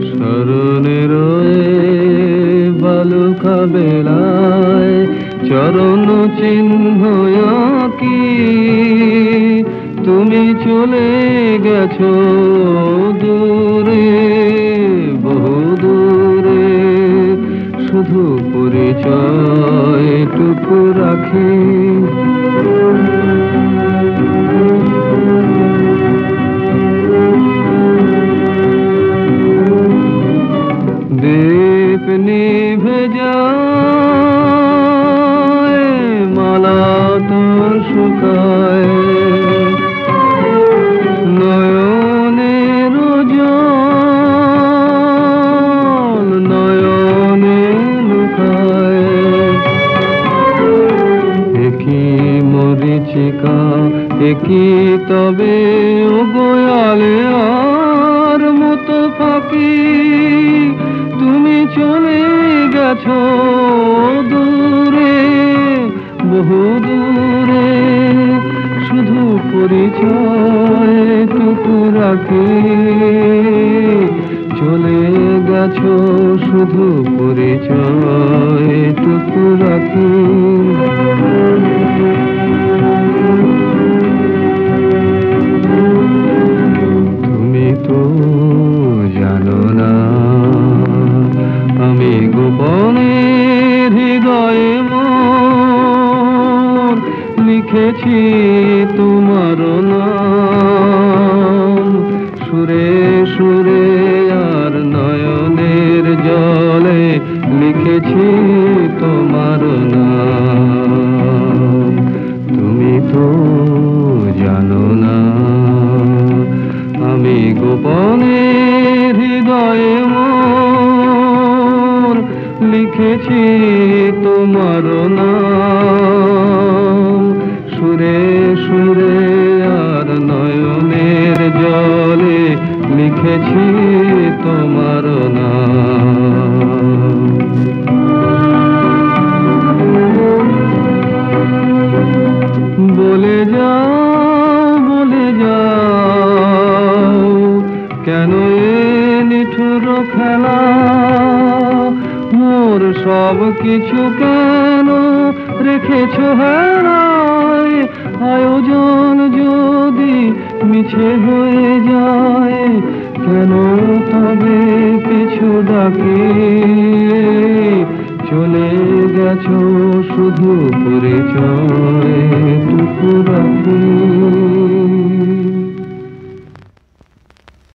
স্মরণে রয়ে বালুকা বেলায় চরণ চিহ্ন কি তুমি চলে গেছো দূরে, বহু দূরে। শুধু পরিচয়টুকু রাখি, দীপ নিভে যায়, মালা তো শুকায়, নয়নের জল নয়নে লুকায়। একই মরিচিকা, একই তবে ও গোয়ালে আর মতো ফাঁকি, তুমি চলে গেছো দূরে, বহু দূরে। শুধু পরিচয়টুকু রাখি, চলে গেছো শুধু পরিচয়টুকু রাখি। তুমি তো জানো না আমি গোপনে হৃদয়ে মোর লিখেছি তোমার নাম, সুরে সুরে আর নয়নের জলে লিখেছি তোমার নাম। তুমি তো জানো না আমি গোপনে হৃদয়ে মোর লিখেছি তোমার নাম, সুরে সুরে আর নয়নের জলে লিখেছি তোমার নাম। বলে যাও কেন এ নিঠুর খেলা, মোর সব কিছু কেন রেখেছো হারায়। আয়োজন যদি মিছে হয়ে যায়, কেন তবে পিছু ডাকি, চলে গেছো শুধু পরিচয়টুকু রাখি।